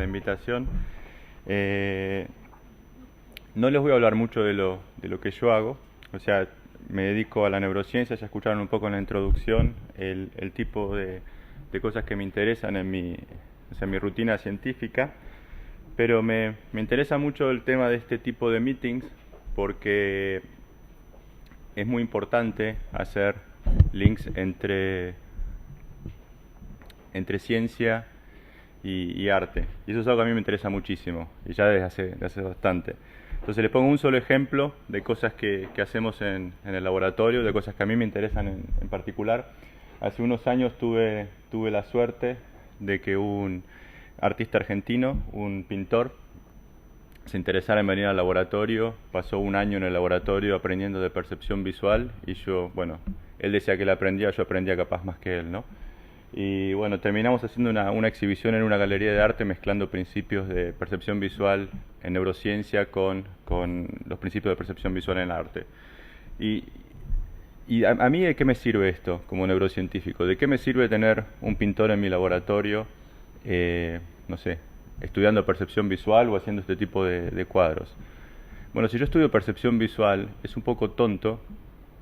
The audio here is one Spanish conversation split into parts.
invitación. No les voy a hablar mucho de lo que yo hago, o sea, me dedico a la neurociencia, ya escucharon un poco en la introducción el tipo de cosas que me interesan en mi rutina científica, pero me interesa mucho el tema de este tipo de meetings porque es muy importante hacer links entre ciencia y arte. Y eso es algo que a mí me interesa muchísimo, y ya desde hace bastante. Entonces les pongo un solo ejemplo de cosas que hacemos en el laboratorio, de cosas que a mí me interesan en particular. Hace unos años tuve la suerte de que un artista argentino, un pintor, se interesara en venir al laboratorio, pasó un año en el laboratorio aprendiendo de percepción visual y yo, bueno, él decía que él aprendía, yo aprendía capaz más que él, ¿no? Y bueno, terminamos haciendo una exhibición en una galería de arte mezclando principios de percepción visual en neurociencia con los principios de percepción visual en el arte. Y, y a mí, ¿de qué me sirve esto como neurocientífico? ¿De qué me sirve tener un pintor en mi laboratorio, no sé, estudiando percepción visual o haciendo este tipo de cuadros? Bueno, si yo estudio percepción visual, es un poco tonto,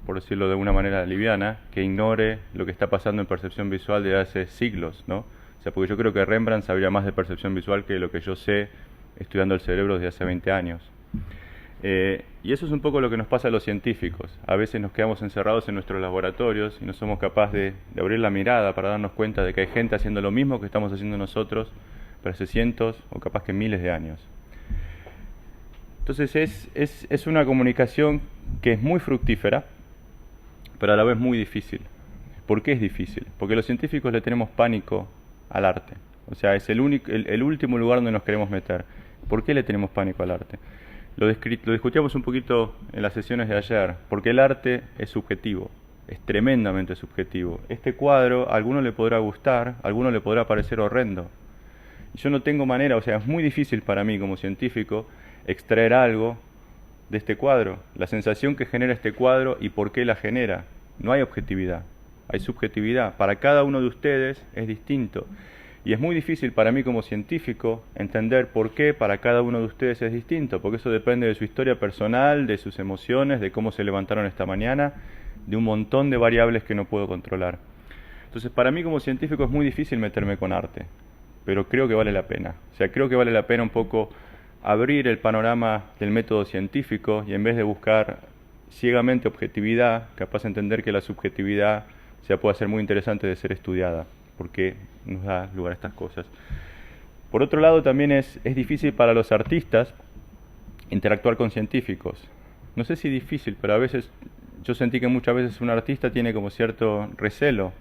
por decirlo de una manera liviana, que ignore lo que está pasando en percepción visual desde hace siglos, ¿no? O sea, porque yo creo que Rembrandt sabría más de percepción visual que lo que yo sé estudiando el cerebro desde hace 20 años. Y eso es un poco lo que nos pasa a los científicos. A veces nos quedamos encerrados en nuestros laboratorios y no somos capaces de abrir la mirada para darnos cuenta de que hay gente haciendo lo mismo que estamos haciendo nosotros, pero hace cientos o capaz que miles de años. Entonces es una comunicación que es muy fructífera, pero a la vez muy difícil. ¿Por qué es difícil? Porque los científicos le tenemos pánico al arte. O sea, es el último lugar donde nos queremos meter. ¿Por qué le tenemos pánico al arte? Lo discutíamos un poquito en las sesiones de ayer, porque el arte es subjetivo, es tremendamente subjetivo. Este cuadro a alguno le podrá gustar, a alguno le podrá parecer horrendo. Y yo no tengo manera, o sea, es muy difícil para mí como científico extraer algo de este cuadro, la sensación que genera este cuadro y por qué la genera. No hay objetividad, hay subjetividad. Para cada uno de ustedes es distinto. Y es muy difícil para mí como científico entender por qué para cada uno de ustedes es distinto, porque eso depende de su historia personal, de sus emociones, de cómo se levantaron esta mañana, de un montón de variables que no puedo controlar. Entonces para mí como científico es muy difícil meterme con arte, pero creo que vale la pena. O sea, creo que vale la pena un poco abrir el panorama del método científico y en vez de buscar ciegamente objetividad, capaz de entender que la subjetividad puede ser muy interesante de ser estudiada, porque nos da lugar a estas cosas. Por otro lado, también es difícil para los artistas interactuar con científicos. No sé si difícil, pero a veces yo sentí que muchas veces un artista tiene como cierto recelo,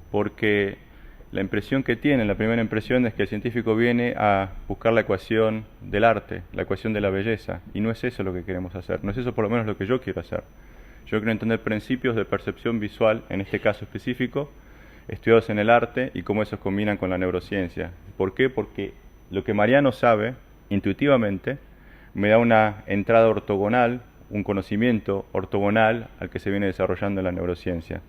porque la impresión que tiene, la primera impresión es que el científico viene a buscar la ecuación del arte, la ecuación de la belleza, y no es eso lo que queremos hacer, no es eso por lo menos lo que yo quiero hacer. Yo quiero entender principios de percepción visual, en este caso específico, estudiados en el arte y cómo esos combinan con la neurociencia. ¿Por qué? Porque lo que Mariano sabe, intuitivamente, me da una entrada ortogonal, un conocimiento ortogonal al que se viene desarrollando en la neurociencia.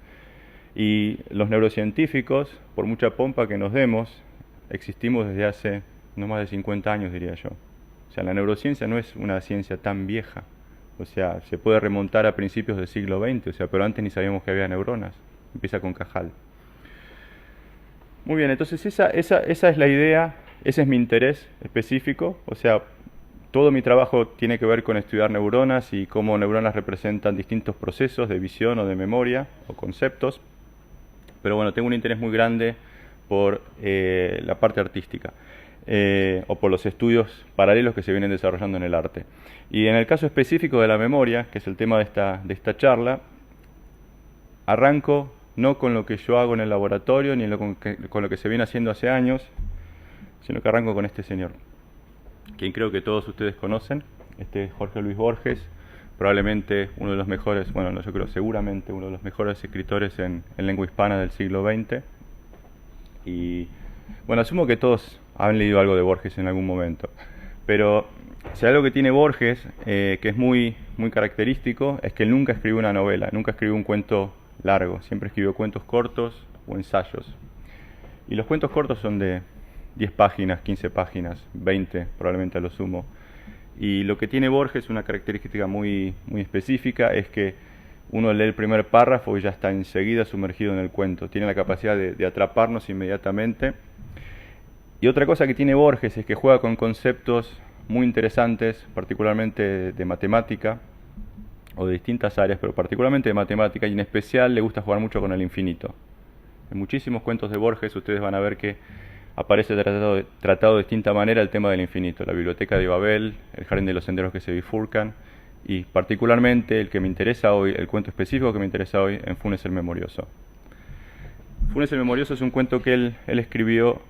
Y los neurocientíficos, por mucha pompa que nos demos, existimos desde hace no más de 50 años, diría yo. O sea, la neurociencia no es una ciencia tan vieja. O sea, se puede remontar a principios del siglo XX, o sea, pero antes ni sabíamos que había neuronas. Empieza con Cajal. Muy bien, entonces esa es la idea, ese es mi interés específico. O sea, todo mi trabajo tiene que ver con estudiar neuronas y cómo neuronas representan distintos procesos de visión o de memoria o conceptos. Pero bueno, tengo un interés muy grande por la parte artística o por los estudios paralelos que se vienen desarrollando en el arte. Y en el caso específico de la memoria, que es el tema de esta charla, arranco no con lo que yo hago en el laboratorio ni con lo que se viene haciendo hace años, sino que arranco con este señor, quien creo que todos ustedes conocen, este Jorge Luis Borges, probablemente uno de los mejores, bueno, no, yo creo seguramente uno de los mejores escritores en lengua hispana del siglo XX. Y bueno, asumo que todos han leído algo de Borges en algún momento, pero si algo que tiene Borges, que es muy característico, es que él nunca escribió una novela, nunca escribió un cuento largo, siempre escribió cuentos cortos o ensayos. Y los cuentos cortos son de 10 páginas, 15 páginas, 20 probablemente a lo sumo. Y lo que tiene Borges, una característica muy específica, es que uno lee el primer párrafo y ya está enseguida sumergido en el cuento. Tiene la capacidad de atraparnos inmediatamente. Y otra cosa que tiene Borges es que juega con conceptos muy interesantes, particularmente de matemática, o de distintas áreas, pero particularmente de matemática, y en especial le gusta jugar mucho con el infinito. En muchísimos cuentos de Borges ustedes van a ver que aparece tratado de distinta manera el tema del infinito. La biblioteca de Babel, el jardín de los senderos que se bifurcan, y particularmente el que me interesa hoy, el cuento específico que me interesa hoy, en Funes el Memorioso. Funes el Memorioso es un cuento que él escribió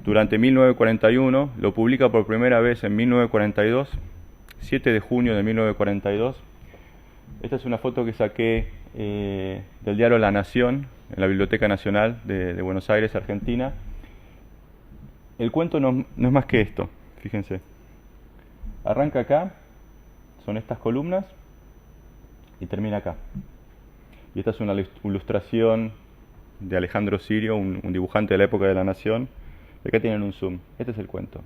durante 1941, lo publica por primera vez en 1942, 7 de junio de 1942. Esta es una foto que saqué del diario La Nación, en la Biblioteca Nacional de Buenos Aires, Argentina. El cuento no es más que esto, fíjense. Arranca acá, son estas columnas, y termina acá. Y esta es una ilustración de Alejandro Sirio, un dibujante de la época de La Nación. Y acá tienen un zoom. Este es el cuento.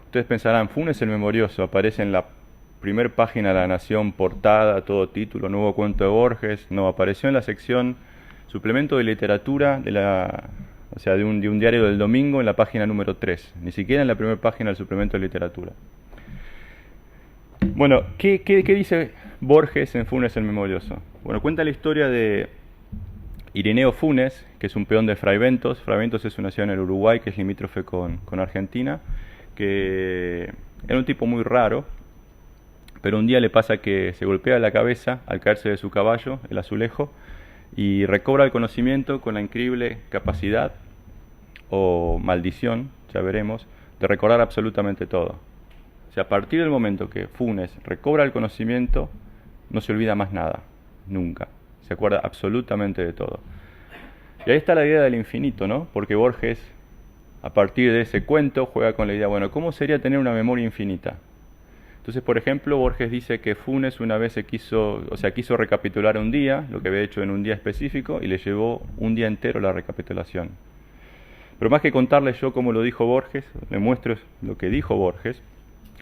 Ustedes pensarán, Funes el Memorioso aparece en la primera página de La Nación, portada, todo título, nuevo cuento de Borges. No, apareció en la sección suplemento de literatura de un diario del domingo, en la página número 3. Ni siquiera en la primera página del suplemento de literatura. Bueno, ¿qué dice Borges en Funes el Memorioso? Bueno, cuenta la historia de Ireneo Funes, que es un peón de Fraiventos. Fraiventos es una ciudad en el Uruguay que es limítrofe con Argentina, que era un tipo muy raro, pero un día le pasa que se golpea la cabeza al caerse de su caballo, el Azulejo, y recobra el conocimiento con la increíble capacidad, o maldición, ya veremos, de recordar absolutamente todo. O sea, a partir del momento que Funes recobra el conocimiento, no se olvida más nada, nunca. Se acuerda absolutamente de todo. Y ahí está la idea del infinito, ¿no? Porque Borges, a partir de ese cuento, juega con la idea, bueno, ¿cómo sería tener una memoria infinita? Entonces, por ejemplo, Borges dice que Funes una vez quiso recapitular un día, lo que había hecho en un día específico, y le llevó un día entero la recapitulación. Pero más que contarle yo cómo lo dijo Borges, le muestro lo que dijo Borges.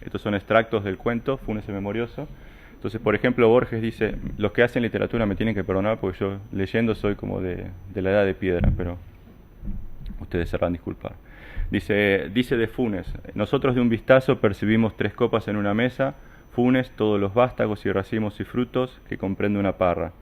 Estos son extractos del cuento, Funes el Memorioso. Entonces, por ejemplo, Borges dice, los que hacen literatura me tienen que perdonar porque yo leyendo soy como de la edad de piedra, pero ustedes sabrán disculpar. Dice de Funes, nosotros de un vistazo percibimos 3 copas en una mesa, Funes, todos los vástagos y racimos y frutos que comprende una parra.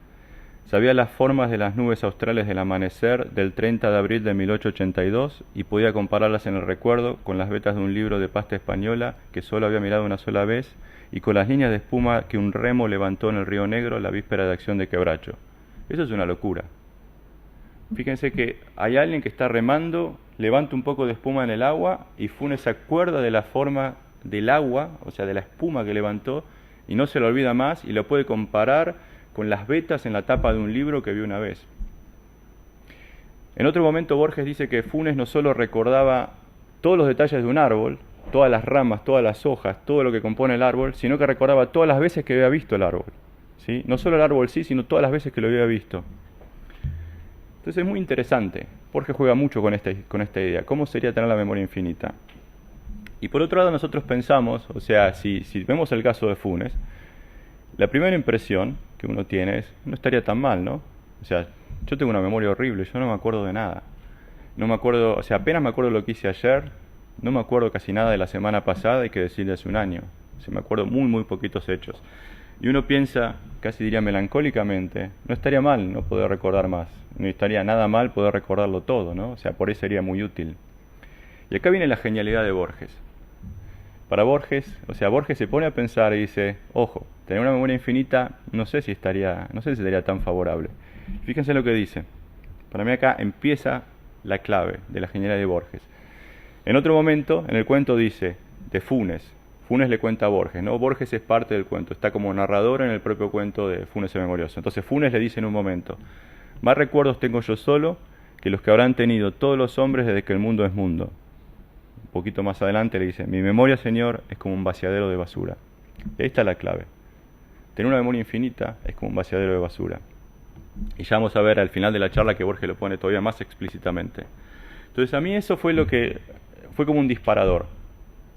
Sabía las formas de las nubes australes del amanecer del 30 de abril de 1882 y podía compararlas en el recuerdo con las vetas de un libro de pasta española que solo había mirado una sola vez y con las líneas de espuma que un remo levantó en el río Negro la víspera de Acción de Quebracho. Eso es una locura. Fíjense que hay alguien que está remando, levanta un poco de espuma en el agua y Funes se acuerda de la forma del agua, o sea, de la espuma que levantó, y no se lo olvida más y lo puede comparar con las vetas en la tapa de un libro que vio una vez. En otro momento Borges dice que Funes no solo recordaba todos los detalles de un árbol, todas las ramas, todas las hojas, todo lo que compone el árbol, sino que recordaba todas las veces que había visto el árbol. ¿Sí? No solo el árbol sí, sino todas las veces que lo había visto. Entonces es muy interesante. Borges juega mucho con esta idea. ¿Cómo sería tener la memoria infinita? Y por otro lado nosotros pensamos, o sea, si vemos el caso de Funes, la primera impresión que uno tiene es, no estaría tan mal, ¿no? O sea, yo tengo una memoria horrible, yo no me acuerdo de nada. No me acuerdo, o sea, apenas me acuerdo lo que hice ayer, no me acuerdo casi nada de la semana pasada y que decir de hace un año. O sea, me acuerdo muy poquitos hechos. Y uno piensa, casi diría melancólicamente, no estaría mal no poder recordar más, no estaría nada mal poder recordarlo todo, ¿no? O sea, por eso sería muy útil. Y acá viene la genialidad de Borges. Para Borges, o sea, Borges se pone a pensar y dice, ojo, tener una memoria infinita no sé si sería tan favorable. Fíjense lo que dice. Para mí acá empieza la clave de la genialidad de Borges. En otro momento, en el cuento dice, de Funes. Funes le cuenta a Borges, ¿no? Borges es parte del cuento, está como narrador en el propio cuento de Funes el Memorioso. Entonces Funes le dice en un momento, más recuerdos tengo yo solo que los que habrán tenido todos los hombres desde que el mundo es mundo. Un poquito más adelante le dice, mi memoria, señor, es como un vaciadero de basura. Y ahí está la clave. Tener una memoria infinita es como un vaciadero de basura. Y ya vamos a ver al final de la charla que Borges lo pone todavía más explícitamente. Entonces a mí eso fue como un disparador.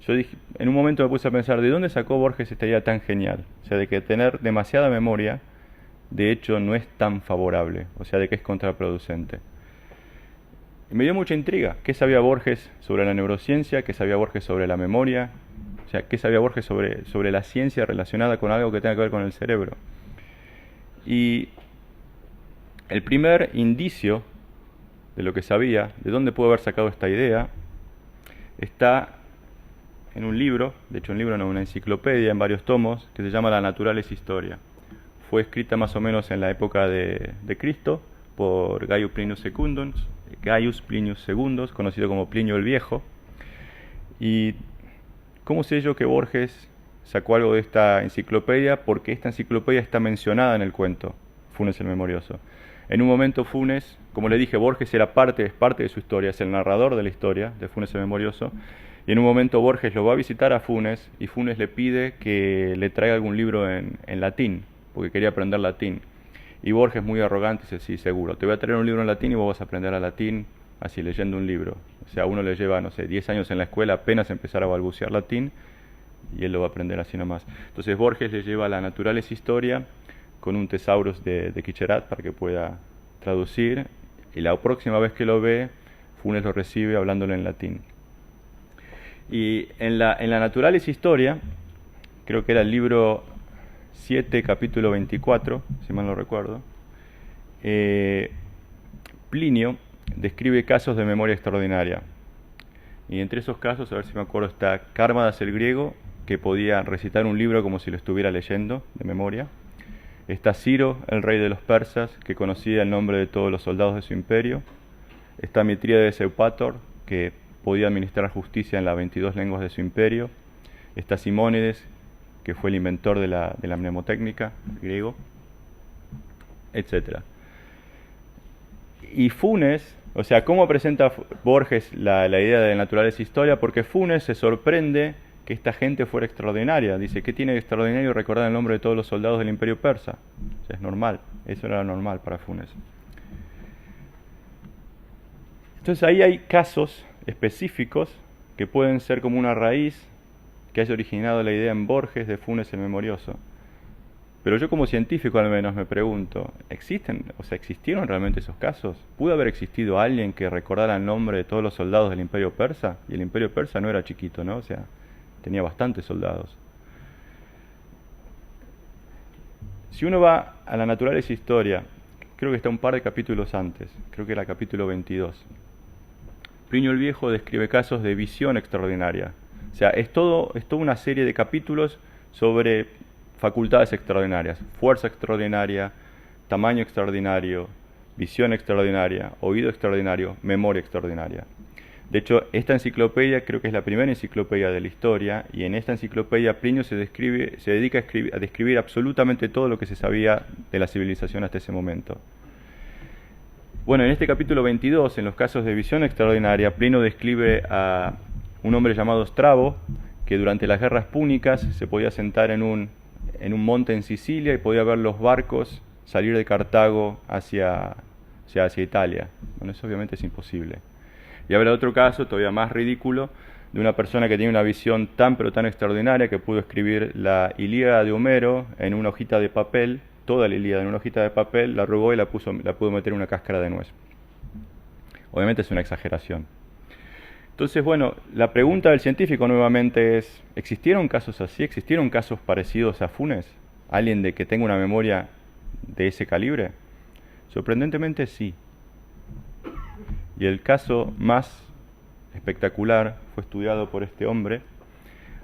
Yo dije, en un momento me puse a pensar, ¿de dónde sacó Borges esta idea tan genial? O sea, de que tener demasiada memoria, de hecho, no es tan favorable, o sea, de que es contraproducente. Y me dio mucha intriga. ¿Qué sabía Borges sobre la neurociencia? ¿Qué sabía Borges sobre la memoria? O sea, ¿qué sabía Borges sobre la ciencia relacionada con algo que tenga que ver con el cerebro? Y el primer indicio de lo que sabía, de dónde pudo haber sacado esta idea, está en un libro, de hecho un libro no, una enciclopedia en varios tomos, que se llama La Naturalis Historia. Fue escrita más o menos en la época de Cristo por Gaius Plinius II, conocido como Plinio el Viejo. ¿Y cómo sé yo que Borges sacó algo de esta enciclopedia? Porque esta enciclopedia está mencionada en el cuento Funes el Memorioso. En un momento Funes, como le dije, Borges es parte de su historia, es el narrador de la historia de Funes el Memorioso. Y en un momento Borges lo va a visitar a Funes y Funes le pide que le traiga algún libro en latín, porque quería aprender latín. Y Borges, muy arrogante, dice, sí, seguro, te voy a traer un libro en latín y vos vas a aprender a latín así leyendo un libro. O sea, uno le lleva, no sé, 10 años en la escuela apenas empezar a balbucear latín y él lo va a aprender así nomás. Entonces Borges le lleva la Naturalis Historia con un Thesaurus de Quicherat para que pueda traducir, y la próxima vez que lo ve, Funes lo recibe hablándolo en latín. Y en la Naturalis Historia, creo que era el libro 7, capítulo 24, si mal no recuerdo, Plinio describe casos de memoria extraordinaria. Y entre esos casos, a ver si me acuerdo, está Cármadas el griego, que podía recitar un libro como si lo estuviera leyendo de memoria. Está Ciro, el rey de los persas, que conocía el nombre de todos los soldados de su imperio. Está Mitríades Eupator, que podía administrar justicia en las 22 lenguas de su imperio. Está Simónides, que fue el inventor de la mnemotécnica griego, etc. Y Funes, o sea, ¿cómo presenta Borges la idea de la naturaleza historia? Porque Funes se sorprende que esta gente fuera extraordinaria. Dice, ¿qué tiene de extraordinario recordar el nombre de todos los soldados del imperio persa? O sea, es normal, eso era normal para Funes. Entonces ahí hay casos específicos que pueden ser como una raíz que haya originado la idea en Borges de Funes el Memorioso. Pero yo como científico al menos me pregunto, ¿existieron realmente esos casos? ¿Pudo haber existido alguien que recordara el nombre de todos los soldados del imperio persa? Y el imperio persa no era chiquito, ¿no? O sea, tenía bastantes soldados. Si uno va a la Naturalis Historia, creo que está un par de capítulos antes, creo que era capítulo 22. Plinio el Viejo describe casos de visión extraordinaria. O sea, es toda una serie de capítulos sobre facultades extraordinarias, fuerza extraordinaria, tamaño extraordinario, visión extraordinaria, oído extraordinario, memoria extraordinaria. De hecho, esta enciclopedia creo que es la primera enciclopedia de la historia, y en esta enciclopedia Plinio se dedica a describir absolutamente todo lo que se sabía de la civilización hasta ese momento. Bueno, en este capítulo 22, en los casos de visión extraordinaria, Plinio describe a un hombre llamado Strabo, que durante las guerras púnicas se podía sentar en un monte en Sicilia y podía ver los barcos salir de Cartago hacia Italia. Bueno, eso obviamente es imposible. Y habrá otro caso, todavía más ridículo, de una persona que tiene una visión tan pero tan extraordinaria que pudo escribir la Ilíada de Homero en una hojita de papel, toda la Ilíada en una hojita de papel, la arrugó y la pudo meter en una cáscara de nuez. Obviamente es una exageración. Entonces, bueno, la pregunta del científico nuevamente es, ¿existieron casos así? ¿Existieron casos parecidos a Funes? ¿Alguien de que tenga una memoria de ese calibre? Sorprendentemente sí. Y el caso más espectacular fue estudiado por este hombre,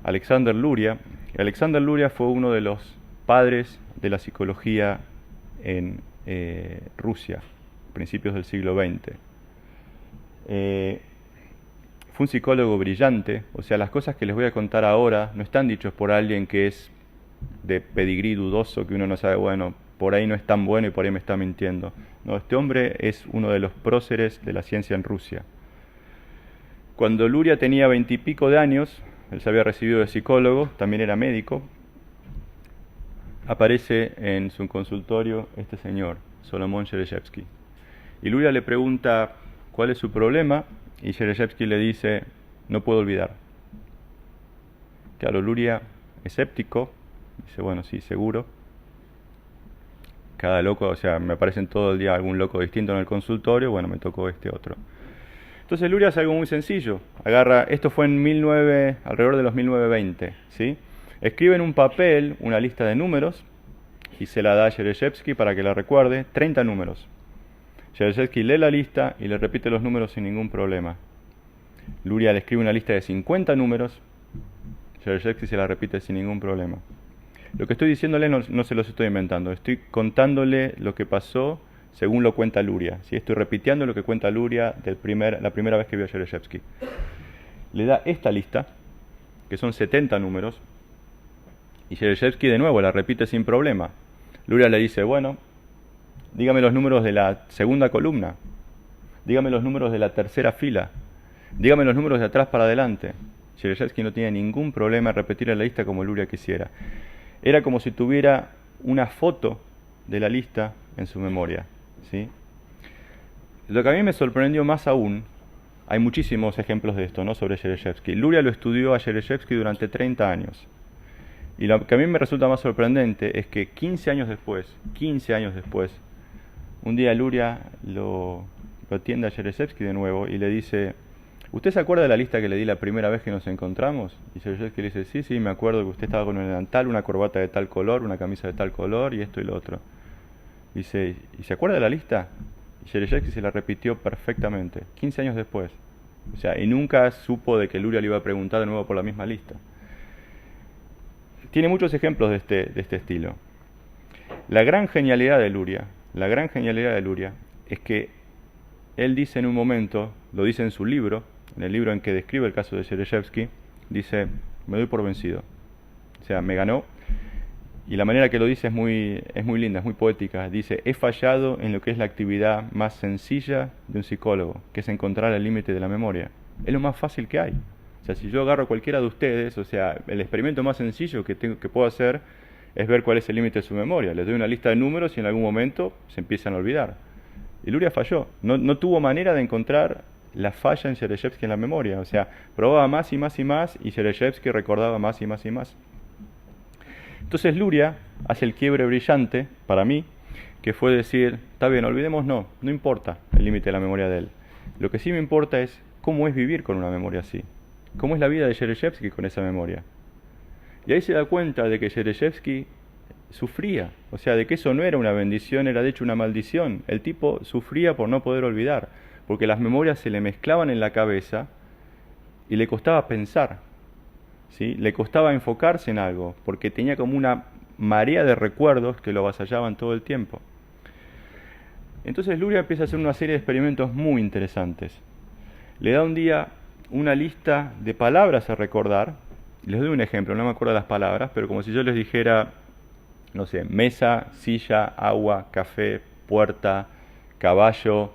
Alexander Luria. Alexander Luria fue uno de los padres de la psicología en Rusia, principios del siglo XX. Fue un psicólogo brillante, o sea, las cosas que les voy a contar ahora no están dichas por alguien que es de pedigrí dudoso, que uno no sabe, bueno, por ahí no es tan bueno y por ahí me está mintiendo. No, este hombre es uno de los próceres de la ciencia en Rusia. Cuando Luria tenía 20 y pico de años, él se había recibido de psicólogo, también era médico, aparece en su consultorio este señor, Solomon Shereshevsky. Y Luria le pregunta cuál es su problema, y Shereshevsky le dice, no puedo olvidar. Claro, Luria, escéptico, dice, bueno, sí, seguro. Cada loco, o sea, me aparecen todo el día algún loco distinto en el consultorio, bueno, me tocó este otro. Entonces Luria hace algo muy sencillo. Agarra, esto fue en alrededor de los 1920, ¿sí? Escribe en un papel una lista de números y se la da a Shereshevsky para que la recuerde, 30 números. Shereshevsky lee la lista y le repite los números sin ningún problema. Luria le escribe una lista de 50 números, Shereshevsky se la repite sin ningún problema. Lo que estoy diciéndole no se los estoy inventando, estoy contándole lo que pasó según lo cuenta Luria. ¿Sí? Estoy repitiendo lo que cuenta Luria la primera vez que vio a Shereshevsky. Le da esta lista, que son 70 números, y Shereshevsky de nuevo la repite sin problema. Luria le dice, bueno, dígame los números de la segunda columna, dígame los números de la tercera fila, dígame los números de atrás para adelante. Shereshevsky no tiene ningún problema en repetir la lista como Luria quisiera. Era como si tuviera una foto de la lista en su memoria, ¿sí? Lo que a mí me sorprendió más aún, hay muchísimos ejemplos de esto, ¿no?, sobre Shereshevsky. Luria lo estudió a Shereshevsky durante 30 años. Y lo que a mí me resulta más sorprendente es que 15 años después, un día Luria lo atiende a Shereshevsky de nuevo y le dice, ¿usted se acuerda de la lista que le di la primera vez que nos encontramos? Y Shereshevsky le dice, sí, me acuerdo que usted estaba con un delantal, una corbata de tal color, una camisa de tal color y esto y lo otro. Dice, ¿y se acuerda de la lista? Y Shereshevsky se la repitió perfectamente, 15 años después. O sea, y nunca supo de que Luria le iba a preguntar de nuevo por la misma lista. Tiene muchos ejemplos de este estilo. La gran genialidad de Luria es que él dice en un momento, lo dice en su libro, en el libro en que describe el caso de Shereshevsky, dice, me doy por vencido. O sea, me ganó. Y la manera que lo dice es muy linda, es muy poética. Dice, he fallado en lo que es la actividad más sencilla de un psicólogo, que es encontrar el límite de la memoria. Es lo más fácil que hay. O sea, si yo agarro a cualquiera de ustedes, o sea, el experimento más sencillo que puedo hacer es ver cuál es el límite de su memoria. Les doy una lista de números y en algún momento se empiezan a olvidar. Y Luria falló. No tuvo manera de encontrar la falla en Shereshevsky en la memoria. O sea, probaba más y más y más y Shereshevsky recordaba más y más y más. Entonces Luria hace el quiebre brillante, para mí, que fue decir, está bien, olvidemos no importa el límite de la memoria de él. Lo que sí me importa es cómo es vivir con una memoria así. Cómo es la vida de Shereshevsky con esa memoria. Y ahí se da cuenta de que Shereshevsky sufría, o sea, de que eso no era una bendición, era de hecho una maldición. El tipo sufría por no poder olvidar, porque las memorias se le mezclaban en la cabeza y le costaba pensar, ¿sí? Le costaba enfocarse en algo, porque tenía como una marea de recuerdos que lo avasallaban todo el tiempo. Entonces Luria empieza a hacer una serie de experimentos muy interesantes. Le da un día una lista de palabras a recordar. Les doy un ejemplo, no me acuerdo las palabras, pero como si yo les dijera, no sé, mesa, silla, agua, café, puerta, caballo,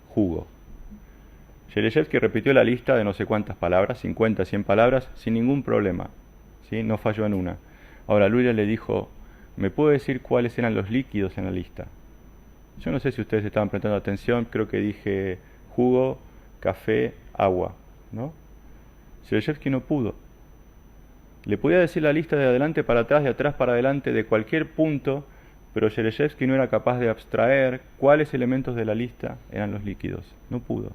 jugo. Shereshevsky repitió la lista de no sé cuántas palabras, 50, 100 palabras, sin ningún problema, ¿sí? No falló en una. Ahora Luria le dijo, ¿me puede decir cuáles eran los líquidos en la lista? Yo no sé si ustedes estaban prestando atención, creo que dije jugo, café, agua, ¿no? Shereshevsky no pudo. Le podía decir la lista de adelante para atrás, de atrás para adelante, de cualquier punto, pero Shereshevsky no era capaz de abstraer cuáles elementos de la lista eran los líquidos. No pudo.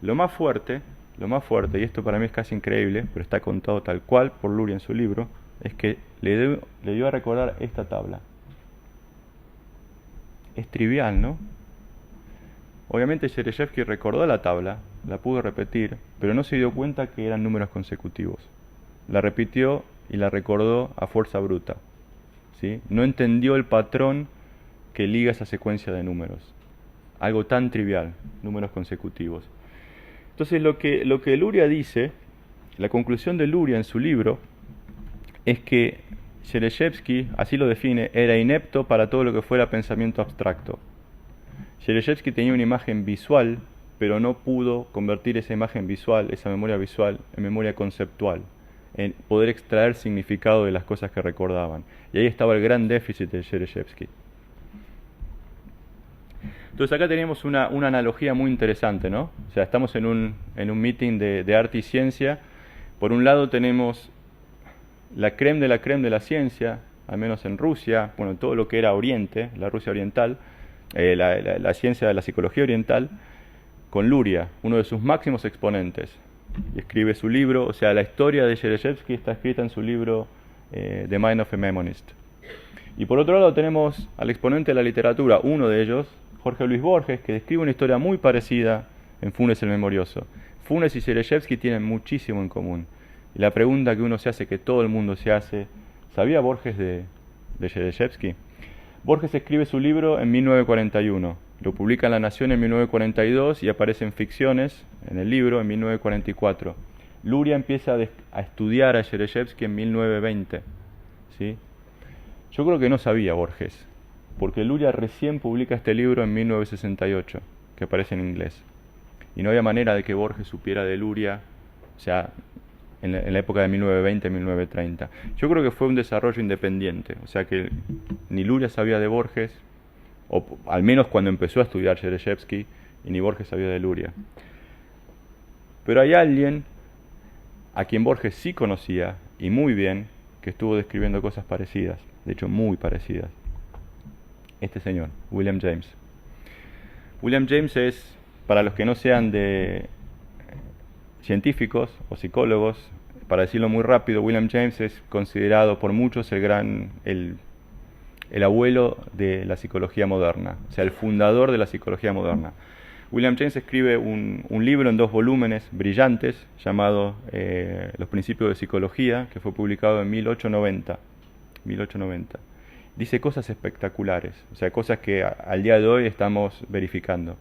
Lo más fuerte, y esto para mí es casi increíble, pero está contado tal cual por Luria en su libro, es que le dio a recordar esta tabla. Es trivial, ¿no? Obviamente Shereshevsky recordó la tabla, la pudo repetir, pero no se dio cuenta que eran números consecutivos. La repitió y la recordó a fuerza bruta, ¿sí? No entendió el patrón que liga esa secuencia de números. Algo tan trivial, números consecutivos. Entonces lo que Luria dice, la conclusión de Luria en su libro, es que Shereshevsky, así lo define, era inepto para todo lo que fuera pensamiento abstracto. Shereshevsky tenía una imagen visual, pero no pudo convertir esa imagen visual, esa memoria visual, en memoria conceptual, en poder extraer significado de las cosas que recordaban. Y ahí estaba el gran déficit de Shereshevsky. Entonces acá tenemos una analogía muy interesante, ¿no? O sea, estamos en un meeting de arte y ciencia. Por un lado tenemos la creme de la ciencia, al menos en Rusia, bueno, todo lo que era Oriente, la Rusia oriental, la ciencia de la psicología oriental, con Luria, uno de sus máximos exponentes. Y escribe su libro, o sea, la historia de Shereshevsky está escrita en su libro The Mind of a Mnemonist. Y por otro lado tenemos al exponente de la literatura, uno de ellos, Jorge Luis Borges, que describe una historia muy parecida en Funes el Memorioso. Funes y Shereshevsky tienen muchísimo en común. Y la pregunta que uno se hace, que todo el mundo se hace, ¿sabía Borges de Shereshevsky? Borges escribe su libro en 1941, lo publica en La Nación en 1942 y aparece en Ficciones, en el libro, en 1944. Luria empieza a estudiar a Shereshevsky en 1920. ¿Sí? Yo creo que no sabía Borges, porque Luria recién publica este libro en 1968, que aparece en inglés. Y no había manera de que Borges supiera de Luria, o sea, en la época de 1920-1930. Yo creo que fue un desarrollo independiente, o sea que ni Luria sabía de Borges, o al menos cuando empezó a estudiar Shereshevsky, y ni Borges sabía de Luria. Pero hay alguien a quien Borges sí conocía, y muy bien, que estuvo describiendo cosas parecidas, de hecho muy parecidas. Este señor, William James. William James es, para los que no sean de científicos o psicólogos, para decirlo muy rápido, William James es considerado por muchos el abuelo de la psicología moderna, o sea, el fundador de la psicología moderna. William James escribe un libro en 2 volúmenes brillantes llamado Los Principios de Psicología, que fue publicado en 1890. Dice cosas espectaculares, o sea, cosas que al día de hoy estamos verificando.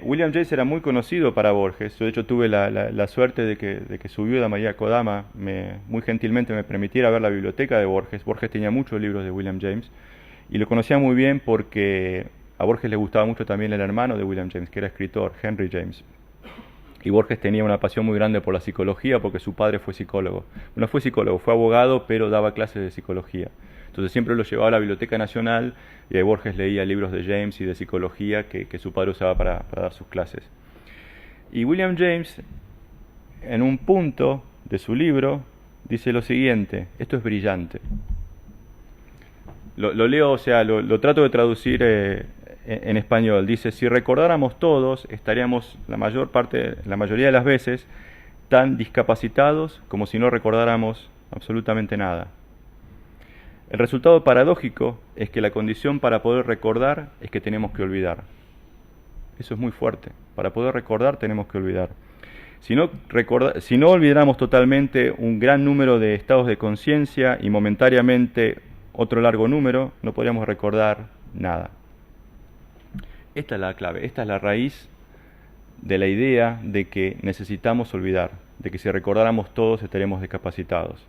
William James era muy conocido para Borges. Yo de hecho tuve la suerte de que su viuda María Kodama muy gentilmente me permitiera ver la biblioteca de Borges. Borges tenía muchos libros de William James y lo conocía muy bien porque a Borges le gustaba mucho también el hermano de William James, que era escritor, Henry James. Y Borges tenía una pasión muy grande por la psicología porque su padre fue psicólogo. No fue psicólogo, fue abogado, pero daba clases de psicología. Entonces siempre lo llevaba a la Biblioteca Nacional y ahí Borges leía libros de James y de psicología que su padre usaba para dar sus clases. Y William James, en un punto de su libro, dice lo siguiente, esto es brillante. Lo leo, o sea, lo trato de traducir en español. Dice, si recordáramos todos, estaríamos la mayoría de las veces tan discapacitados como si no recordáramos absolutamente nada. El resultado paradójico es que la condición para poder recordar es que tenemos que olvidar. Eso es muy fuerte. Para poder recordar tenemos que olvidar. Si no olvidáramos totalmente un gran número de estados de conciencia y momentáneamente otro largo número, no podríamos recordar nada. Esta es la clave, esta es la raíz de la idea de que necesitamos olvidar, de que si recordáramos todos estaríamos discapacitados.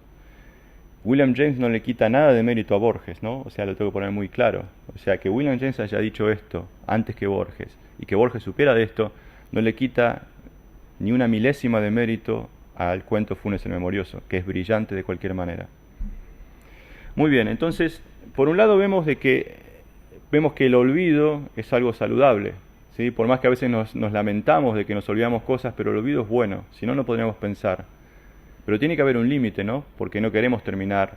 William James no le quita nada de mérito a Borges, ¿no? O sea, lo tengo que poner muy claro. O sea, que William James haya dicho esto antes que Borges y que Borges supiera de esto, no le quita ni una milésima de mérito al cuento Funes el Memorioso, que es brillante de cualquier manera. Muy bien, entonces, por un lado vemos que el olvido es algo saludable, ¿sí? Por más que a veces nos lamentamos de que nos olvidamos cosas, pero el olvido es bueno, si no, no podríamos pensar. Pero tiene que haber un límite, ¿no? Porque no queremos terminar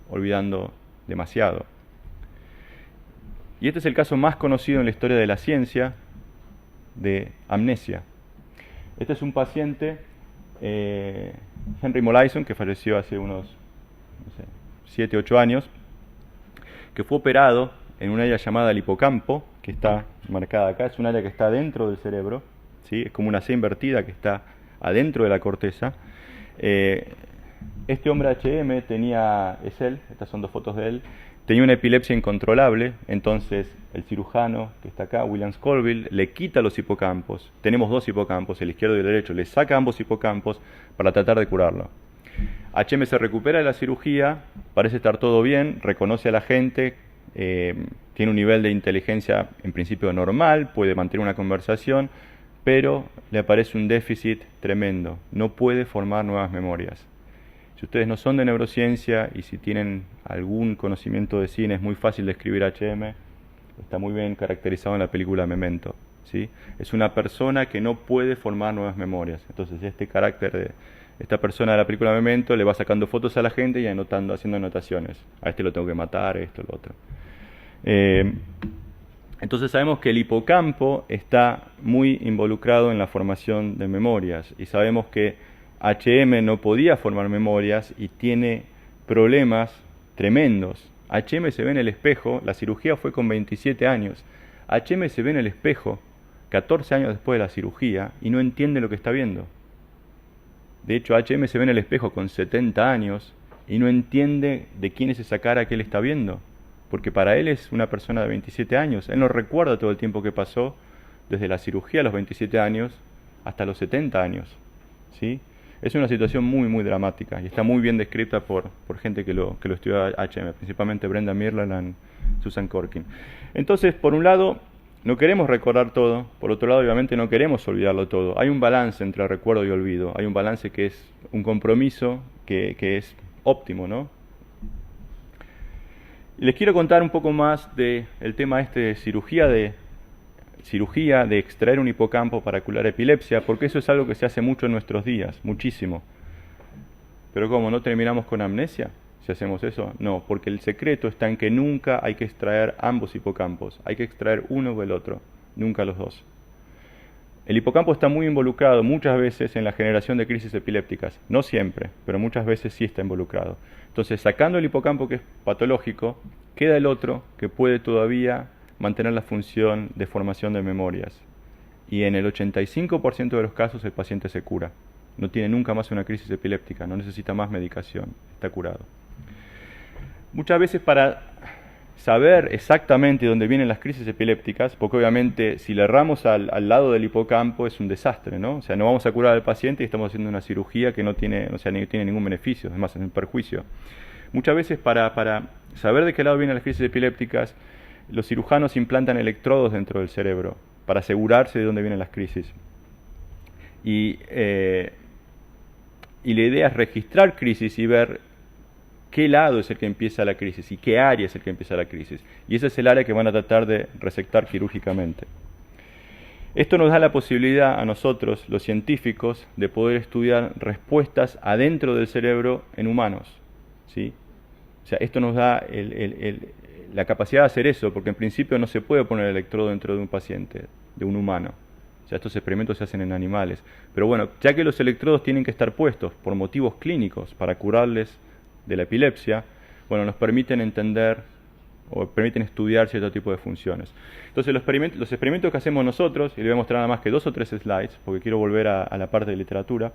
olvidando demasiado. Y este es el caso más conocido en la historia de la ciencia de amnesia. Este es un paciente, Henry Molaison, que falleció hace unos 7, 8 años, que fue operado en un área llamada el hipocampo, que está marcada acá. Es un área que está dentro del cerebro, ¿sí? Es como una C invertida que está adentro de la corteza. Este hombre HM es él, estas son 2 fotos de él, tenía una epilepsia incontrolable, entonces el cirujano que está acá, William Scoville, le quita los hipocampos. Tenemos 2 hipocampos, el izquierdo y el derecho, le saca ambos hipocampos para tratar de curarlo. HM se recupera de la cirugía, parece estar todo bien, reconoce a la gente, tiene un nivel de inteligencia en principio normal, puede mantener una conversación, pero le aparece un déficit tremendo, no puede formar nuevas memorias. Si ustedes no son de neurociencia y si tienen algún conocimiento de cine, es muy fácil describir HM. Está muy bien caracterizado en la película Memento, ¿sí? Es una persona que no puede formar nuevas memorias. Entonces este carácter de esta persona de la película Memento le va sacando fotos a la gente y anotando, haciendo anotaciones. A este lo tengo que matar, esto, lo otro. Entonces sabemos que el hipocampo está muy involucrado en la formación de memorias y sabemos que HM no podía formar memorias y tiene problemas tremendos. HM se ve en el espejo, la cirugía fue con 27 años. HM se ve en el espejo 14 años después de la cirugía y no entiende lo que está viendo. De hecho, HM se ve en el espejo con 70 años y no entiende de quién es esa cara que él está viendo. Porque para él es una persona de 27 años. Él no recuerda todo el tiempo que pasó desde la cirugía a los 27 años hasta los 70 años. ¿Sí? Es una situación muy, muy dramática y está muy bien descrita por gente que lo estudió HM, principalmente Brenda Mirland y Susan Corkin. Entonces, por un lado, no queremos recordar todo, por otro lado, obviamente, no queremos olvidarlo todo. Hay un balance entre recuerdo y olvido, hay un balance que es un compromiso que es óptimo, ¿no? Y les quiero contar un poco más del tema de cirugía de extraer un hipocampo para curar epilepsia, porque eso es algo que se hace mucho en nuestros días, muchísimo. Pero ¿cómo? ¿No terminamos con amnesia si hacemos eso? No, porque el secreto está en que nunca hay que extraer ambos hipocampos, hay que extraer uno o el otro, nunca los dos. El hipocampo está muy involucrado muchas veces en la generación de crisis epilépticas, no siempre, pero muchas veces sí está involucrado. Entonces, sacando el hipocampo que es patológico, queda el otro que puede todavía mantener la función de formación de memorias. Y en el 85% de los casos el paciente se cura. No tiene nunca más una crisis epiléptica, no necesita más medicación, está curado. Muchas veces para saber exactamente dónde vienen las crisis epilépticas, porque obviamente si le erramos al lado del hipocampo es un desastre, ¿no? O sea, no vamos a curar al paciente y estamos haciendo una cirugía que no tiene, o sea, ni tiene ningún beneficio, es más, es un perjuicio. Muchas veces para saber de qué lado vienen las crisis epilépticas, los cirujanos implantan electrodos dentro del cerebro para asegurarse de dónde vienen las crisis. Y la idea es registrar crisis y ver qué lado es el que empieza la crisis y qué área es el que empieza la crisis. Y ese es el área que van a tratar de resectar quirúrgicamente. Esto nos da la posibilidad a nosotros, los científicos, de poder estudiar respuestas adentro del cerebro en humanos, ¿sí? O sea, esto nos da la capacidad de hacer eso, porque en principio no se puede poner el electrodo dentro de un paciente, de un humano. O sea, estos experimentos se hacen en animales. Pero bueno, ya que los electrodos tienen que estar puestos por motivos clínicos para curarles de la epilepsia, bueno, nos permiten entender o permiten estudiar cierto tipo de funciones. Entonces los experimentos que hacemos nosotros, y le voy a mostrar nada más que 2 o 3 slides, porque quiero volver a la parte de literatura,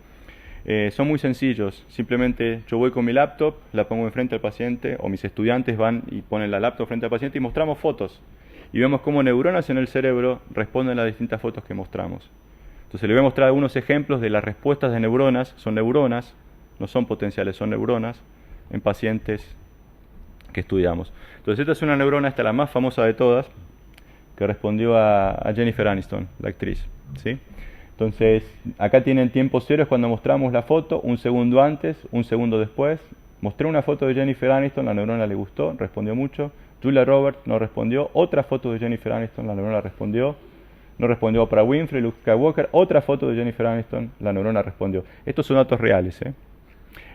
son muy sencillos. Simplemente yo voy con mi laptop, la pongo enfrente al paciente, o mis estudiantes van y ponen la laptop frente al paciente y mostramos fotos. Y vemos cómo neuronas en el cerebro responden a las distintas fotos que mostramos. Entonces le voy a mostrar algunos ejemplos de las respuestas de neuronas. Son neuronas, no son potenciales, son neuronas en pacientes que estudiamos. Entonces esta es una neurona, esta es la más famosa de todas, que respondió a Jennifer Aniston, la actriz, ¿sí? Entonces acá tienen tiempo cero, es cuando mostramos la foto, un segundo antes, un segundo después. Mostré una foto de Jennifer Aniston, la neurona le gustó, respondió mucho. Julia Roberts no respondió. Otra foto de Jennifer Aniston, la neurona respondió. No respondió Oprah Winfrey, Luke Skywalker. Otra foto de Jennifer Aniston, la neurona respondió. Estos son datos reales, ¿eh?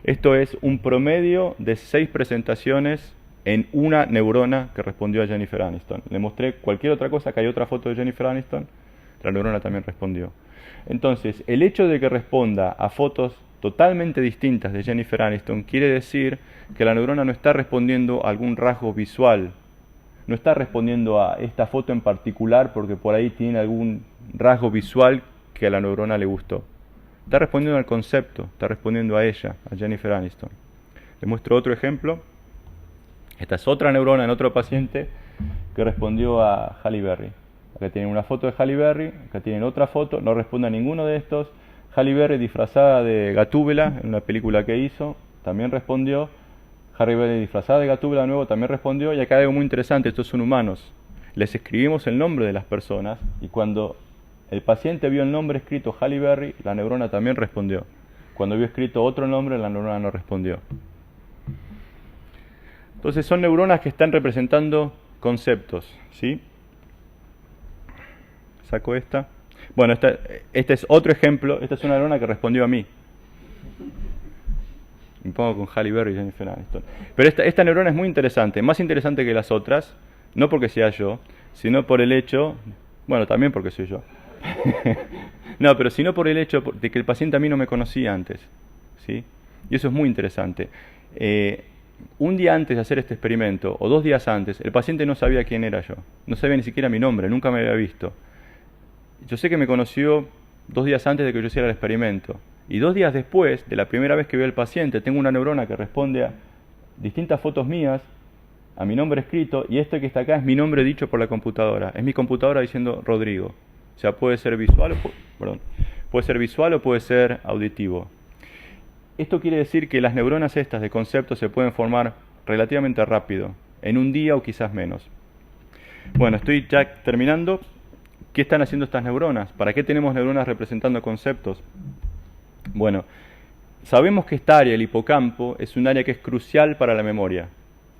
Esto es un promedio de 6 presentaciones en una neurona que respondió a Jennifer Aniston. Le mostré cualquier otra cosa, que hay otra foto de Jennifer Aniston, la neurona también respondió. Entonces, el hecho de que responda a fotos totalmente distintas de Jennifer Aniston quiere decir que la neurona no está respondiendo a algún rasgo visual, no está respondiendo a esta foto en particular porque por ahí tiene algún rasgo visual que a la neurona le gustó. Está respondiendo al concepto, está respondiendo a ella, a Jennifer Aniston. Les muestro otro ejemplo. Esta es otra neurona en otro paciente que respondió a Halle Berry. Acá tienen una foto de Halle Berry, acá tienen otra foto, no responde a ninguno de estos. Halle Berry disfrazada de Gatúbela en una película que hizo, también respondió. Halle Berry disfrazada de Gatúbela de nuevo, también respondió. Y acá hay algo muy interesante, estos son humanos. Les escribimos el nombre de las personas y cuando el paciente vio el nombre escrito Halle Berry, la neurona también respondió. Cuando vio escrito otro nombre, la neurona no respondió. Entonces son neuronas que están representando conceptos, ¿sí? saco esta. Bueno, este es otro ejemplo. Esta es una neurona que respondió a mí. Me pongo con Halle Berry y Jennifer Aniston. Pero esta neurona es muy interesante, más interesante que las otras, no porque sea yo, sino por el hecho, bueno, también porque soy yo. No, pero sino por el hecho de que el paciente a mí no me conocía antes, ¿sí? Y eso es muy interesante. Un día antes de hacer este experimento, o 2 días antes, el paciente no sabía quién era yo, no sabía ni siquiera mi nombre, nunca me había visto. Yo sé que me conoció 2 días antes de que yo hiciera el experimento. Y 2 días después, de la primera vez que veo al paciente, tengo una neurona que responde a distintas fotos mías, a mi nombre escrito, y este que está acá es mi nombre dicho por la computadora. Es mi computadora diciendo Rodrigo. O sea, puede ser visual o puede ser auditivo. Esto quiere decir que las neuronas estas de conceptos se pueden formar relativamente rápido, en un día o quizás menos. Bueno, estoy ya terminando. ¿Qué están haciendo estas neuronas? ¿Para qué tenemos neuronas representando conceptos? Bueno, sabemos que esta área, el hipocampo, es un área que es crucial para la memoria.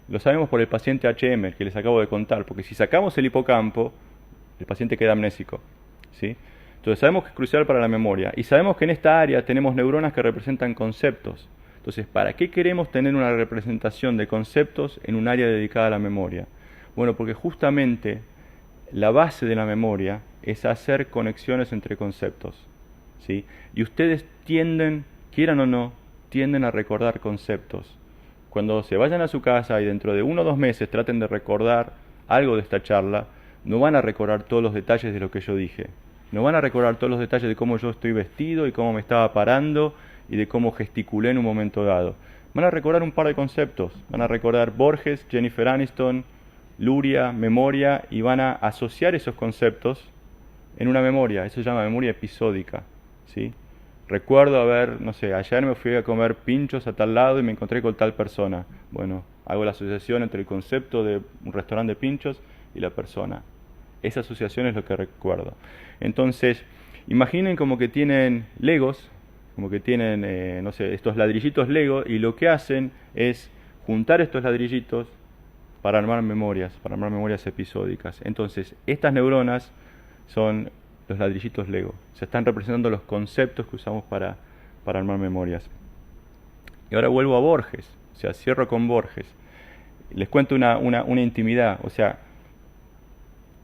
Lo sabemos por el paciente HM, que les acabo de contar, porque si sacamos el hipocampo, el paciente queda amnésico, ¿sí? Entonces sabemos que es crucial para la memoria, y sabemos que en esta área tenemos neuronas que representan conceptos. Entonces, ¿para qué queremos tener una representación de conceptos en un área dedicada a la memoria? Bueno, porque justamente la base de la memoria es hacer conexiones entre conceptos, ¿sí? Y ustedes tienden, quieran o no, tienden a recordar conceptos. Cuando se vayan a su casa y dentro de 1 o 2 meses traten de recordar algo de esta charla, no van a recordar todos los detalles de lo que yo dije. No van a recordar todos los detalles de cómo yo estoy vestido y cómo me estaba parando y de cómo gesticulé en un momento dado. Van a recordar un par de conceptos. Van a recordar Borges, Jennifer Aniston, Luria, memoria, y van a asociar esos conceptos en una memoria. Eso se llama memoria episódica, ¿sí? Recuerdo haber, no sé, ayer me fui a comer pinchos a tal lado y me encontré con tal persona. Bueno, hago la asociación entre el concepto de un restaurante de pinchos y la persona. Esa asociación es lo que recuerdo. Entonces, imaginen como que tienen Legos, como que tienen, no sé, estos ladrillitos Lego, y lo que hacen es juntar estos ladrillitos para armar memorias episódicas. Entonces, estas neuronas son los ladrillitos Lego. Se están representando los conceptos que usamos para armar memorias. Y ahora vuelvo a Borges, o sea, cierro con Borges. Les cuento una intimidad, o sea,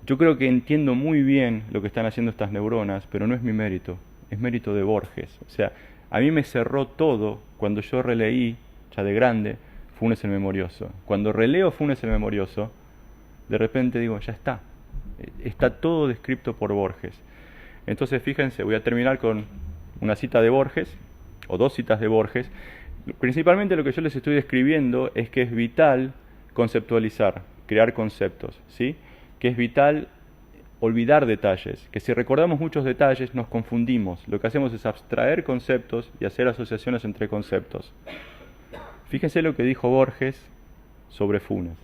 yo creo que entiendo muy bien lo que están haciendo estas neuronas, pero no es mi mérito, es mérito de Borges. O sea, a mí me cerró todo cuando yo releí, ya de grande, Funes el Memorioso. Cuando releo Funes el Memorioso, de repente digo, ya está. Está todo descrito por Borges. Entonces, fíjense, voy a terminar con una cita de Borges, o 2 citas de Borges. Principalmente lo que yo les estoy describiendo es que es vital conceptualizar, crear conceptos, ¿sí? Que es vital olvidar detalles, que si recordamos muchos detalles nos confundimos. Lo que hacemos es abstraer conceptos y hacer asociaciones entre conceptos. Fíjense lo que dijo Borges sobre Funes.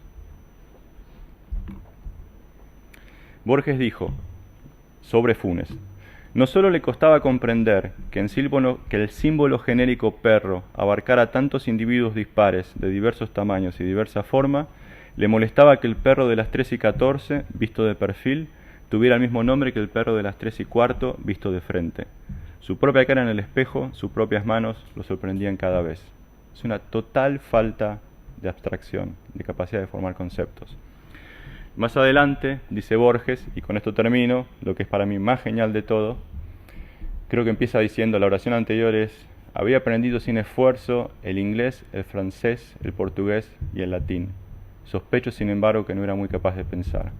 Borges dijo sobre Funes: no solo le costaba comprender que el símbolo genérico perro abarcara tantos individuos dispares de diversos tamaños y diversa forma, le molestaba que el perro de las 3:14, visto de perfil, tuviera el mismo nombre que el perro de las 3:15, visto de frente. Su propia cara en el espejo, sus propias manos, lo sorprendían cada vez. Es una total falta de abstracción, de capacidad de formar conceptos. Más adelante, dice Borges, y con esto termino, lo que es para mí más genial de todo, creo que empieza diciendo, la oración anterior es: había aprendido sin esfuerzo el inglés, el francés, el portugués y el latín. Sospecho, sin embargo, que no era muy capaz de pensar.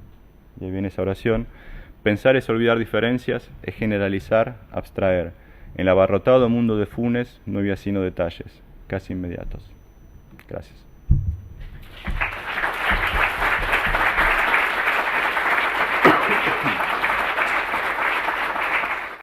Y ahí viene esa oración. Pensar es olvidar diferencias, es generalizar, abstraer. En el abarrotado mundo de Funes no había sino detalles, casi inmediatos. Gracias.